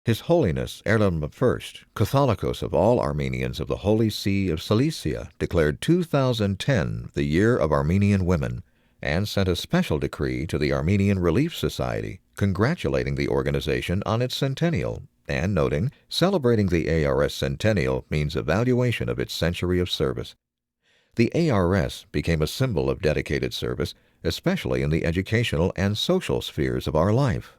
His Holiness Erlem I, Catholicos of all Armenians of the Holy See of Cilicia, declared 2010 the Year of Armenian Women, and sent a special decree to the Armenian Relief Society, congratulating the organization on its centennial, and noting, celebrating the ARS Centennial means evaluation of its century of service. The ARS became a symbol of dedicated service, especially in the educational and social spheres of our life.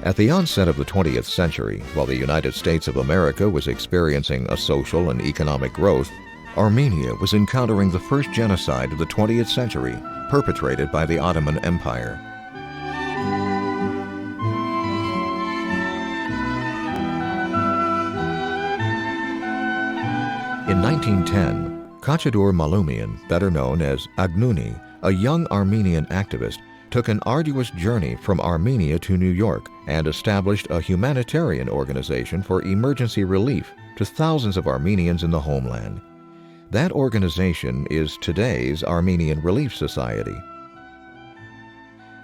At the onset of the 20th century, while the United States of America was experiencing a social and economic growth, Armenia was encountering the first genocide of the 20th century, perpetrated by the Ottoman Empire. In 1910, Kachadur Malumian, better known as Agnuni, a young Armenian activist, took an arduous journey from Armenia to New York and established a humanitarian organization for emergency relief to thousands of Armenians in the homeland. That organization is today's Armenian Relief Society.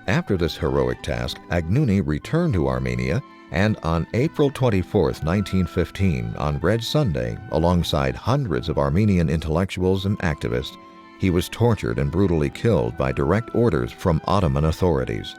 After this heroic task, Agnuni returned to Armenia, and on April 24, 1915, on Red Sunday, alongside hundreds of Armenian intellectuals and activists, he was tortured and brutally killed by direct orders from Ottoman authorities.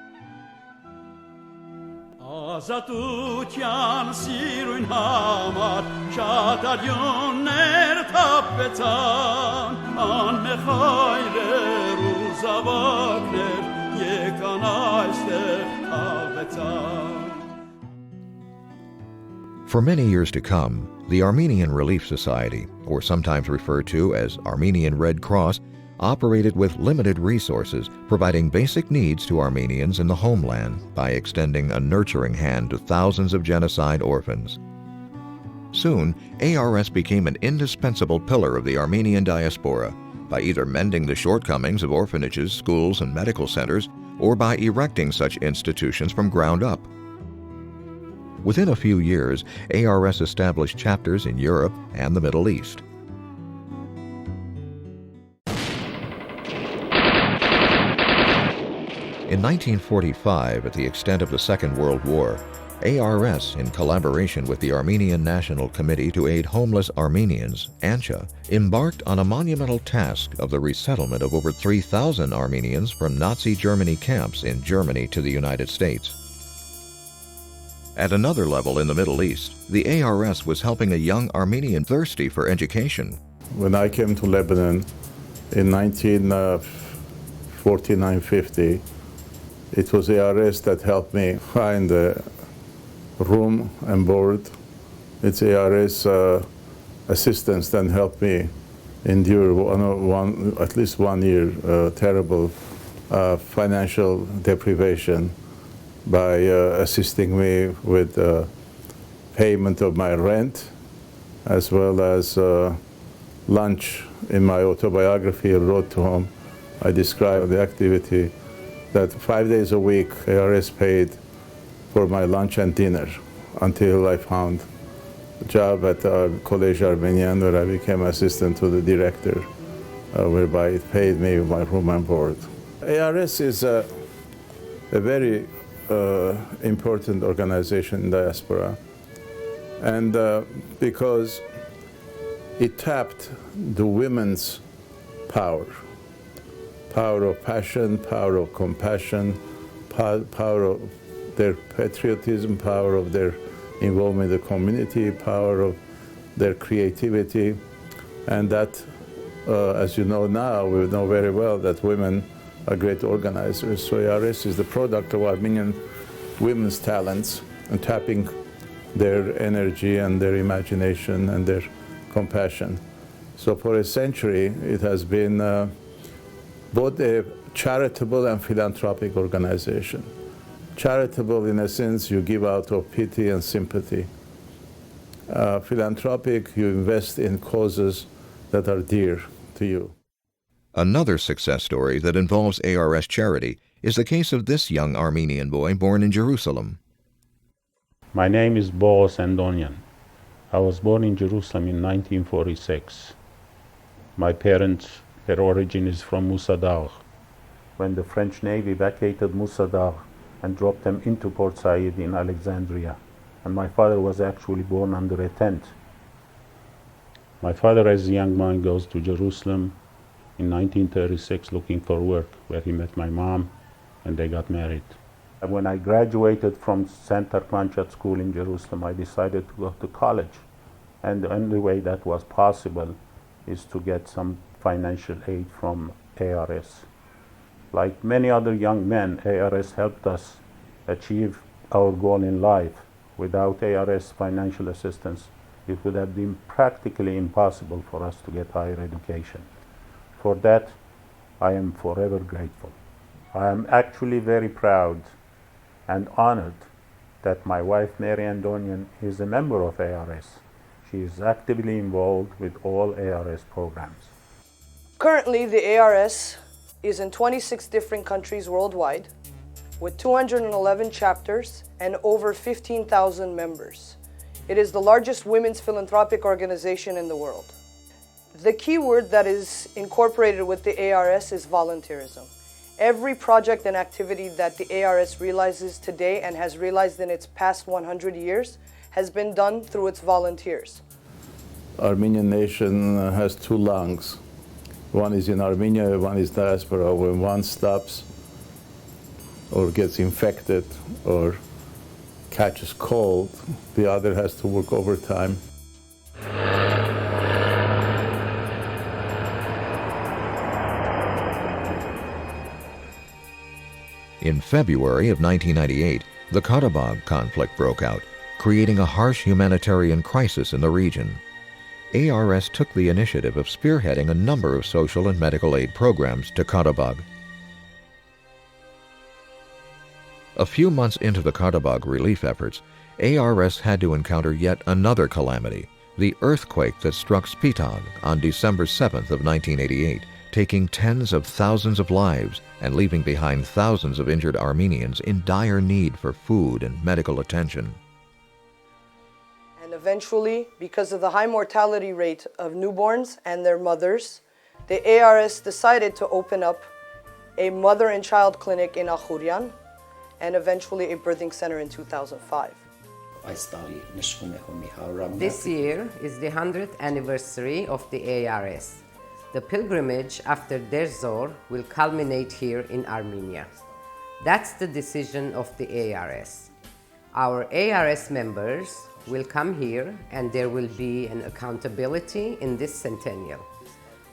For many years to come, the Armenian Relief Society, or sometimes referred to as Armenian Red Cross, operated with limited resources, providing basic needs to Armenians in the homeland by extending a nurturing hand to thousands of genocide orphans. Soon, ARS became an indispensable pillar of the Armenian diaspora by either mending the shortcomings of orphanages, schools, and medical centers, or by erecting such institutions from ground up. Within a few years, ARS established chapters in Europe and the Middle East. In 1945, at the extent of the Second World War, ARS, in collaboration with the Armenian National Committee to Aid Homeless Armenians, ANCHA, embarked on a monumental task of the resettlement of over 3,000 Armenians from Nazi Germany camps in Germany to the United States. At another level in the Middle East, the ARS was helping a young Armenian thirsty for education. When I came to Lebanon in 1949-50, it was ARS that helped me find a room and board. It's ARS assistants that helped me endure at least 1 year terrible financial deprivation by assisting me with payment of my rent, as well as lunch. In my autobiography, Road to Home, I describe the activity that 5 days a week ARS paid for my lunch and dinner until I found a job at Collège Arménien, where I became assistant to the director, whereby it paid me my room and board. ARS is a very important organization in diaspora, and because it tapped the women's power of passion, power of compassion, power of their patriotism, power of their involvement in the community, power of their creativity, and that, as you know now, we know very well that women are great organizers. So ARS is the product of Armenian women's talents and tapping their energy and their imagination and their compassion. So for a century, it has been both a charitable and philanthropic organization. Charitable, in a sense, you give out of pity and sympathy. Philanthropic, you invest in causes that are dear to you. Another success story that involves ARS charity is the case of this young Armenian boy born in Jerusalem. My name is Boaz Andonian. I was born in Jerusalem in 1946. My parents, their origin is from Mossadegh. When the French Navy vacated Mossadegh and dropped them into Port Said in Alexandria, and my father was actually born under a tent. My father, as a young man, goes to Jerusalem in 1936 looking for work, where he met my mom and they got married. And when I graduated from St. Tarkmanchat School in Jerusalem, I decided to go to college. And the only way that was possible is to get some financial aid from ARS. Like many other young men, ARS helped us achieve our goal in life. Without ARS financial assistance, it would have been practically impossible for us to get higher education. For that, I am forever grateful. I am actually very proud and honored that my wife, Mary Andonian, is a member of ARS. She is actively involved with all ARS programs. Currently, the ARS is in 26 different countries worldwide, with 211 chapters and over 15,000 members. It is the largest women's philanthropic organization in the world. The key word that is incorporated with the ARS is volunteerism. Every project and activity that the ARS realizes today and has realized in its past 100 years has been done through its volunteers. Armenian nation has two lungs. One is in Armenia, one is diaspora. When one stops or gets infected or catches cold, the other has to work overtime. In February of 1998, the Karabakh conflict broke out, creating a harsh humanitarian crisis in the region. ARS took the initiative of spearheading a number of social and medical aid programs to Karabakh. A few months into the Karabakh relief efforts, ARS had to encounter yet another calamity, the earthquake that struck Spitag on December 7th of 1988, taking tens of thousands of lives and leaving behind thousands of injured Armenians in dire need for food and medical attention. And eventually, because of the high mortality rate of newborns and their mothers, the ARS decided to open up a mother and child clinic in Akhuryan and eventually a birthing center in 2005. This year is the 100th anniversary of the ARS. The pilgrimage after Deir Zor will culminate here in Armenia. That's the decision of the ARS. Our ARS members will come here and there will be an accountability in this centennial.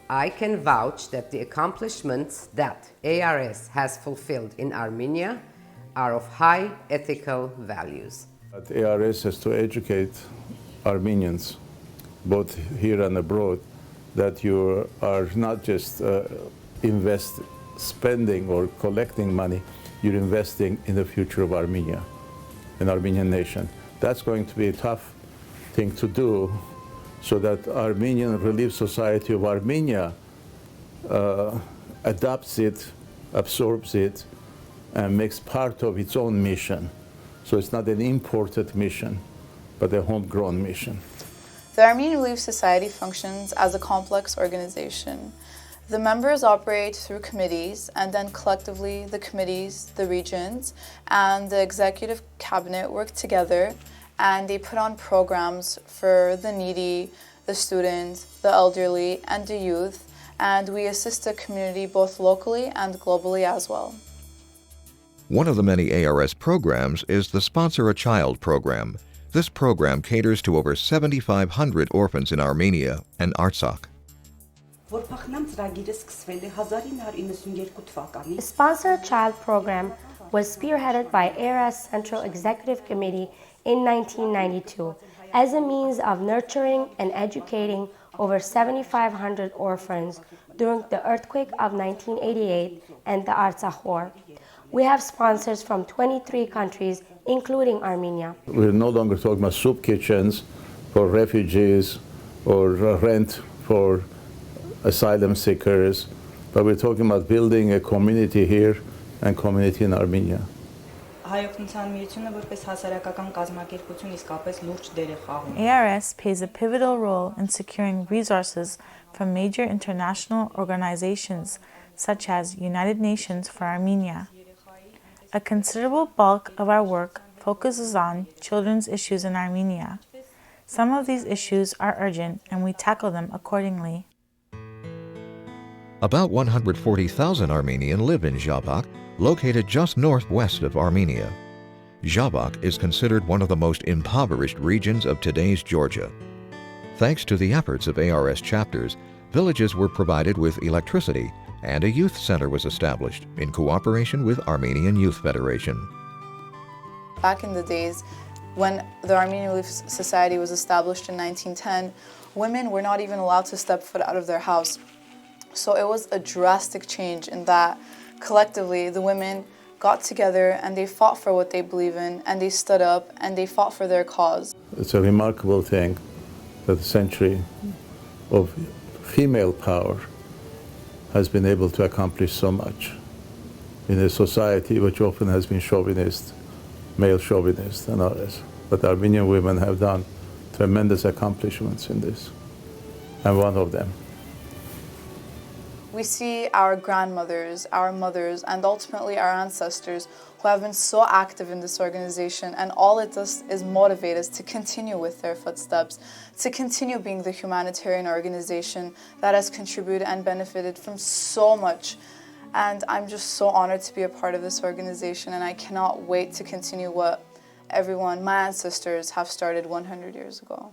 I can vouch that the accomplishments that ARS has fulfilled in Armenia are of high ethical values. But ARS has to educate Armenians, both here and abroad, that you are not just spending or collecting money, you're investing in the future of Armenia, an Armenian nation. That's going to be a tough thing to do, so that Armenian Relief Society of Armenia adopts it, absorbs it, and makes part of its own mission. So it's not an imported mission, but a homegrown mission. The Armenian Relief Society functions as a complex organization. The members operate through committees, and then collectively the committees, the regions, and the executive cabinet work together, and they put on programs for the needy, the students, the elderly, and the youth, and we assist the community both locally and globally as well. One of the many ARS programs is the Sponsor a Child program. This program caters to over 7,500 orphans in Armenia and Artsakh. The Sponsor a Child program was spearheaded by ARS Central Executive Committee in 1992 as a means of nurturing and educating over 7,500 orphans during the earthquake of 1988 and the Artsakh War. We have sponsors from 23 countries, including Armenia. We're no longer talking about soup kitchens for refugees or rent for asylum seekers, but we're talking about building a community here and community in Armenia. հայօգնության միությունը որպես հասարակական կազմակերպություն իսկապես լուրջ դեր է խաղում։ ARS plays a pivotal role in securing resources from major international organizations such as United Nations for Armenia. A considerable bulk of our work focuses on children's issues in Armenia. Some of these issues are urgent and we tackle them accordingly. About 140,000 Armenian live in Zhabak, located just northwest of Armenia. Zhabak is considered one of the most impoverished regions of today's Georgia. Thanks to the efforts of ARS chapters, villages were provided with electricity and a youth center was established in cooperation with Armenian Youth Federation. Back in the days, when the Armenian Relief Society was established in 1910, women were not even allowed to step foot out of their house. So it was a drastic change in that collectively the women got together and they fought for what they believe in and they stood up and they fought for their cause. It's a remarkable thing that a century of female power has been able to accomplish so much in a society which often has been chauvinist, male chauvinist and others. But Armenian women have done tremendous accomplishments in this, and one of them. We see our grandmothers, our mothers, and ultimately our ancestors who have been so active in this organization, and all it does is motivate us to continue with their footsteps, to continue being the humanitarian organization that has contributed and benefited from so much. And I'm just so honored to be a part of this organization, and I cannot wait to continue what everyone, my ancestors, have started 100 years ago.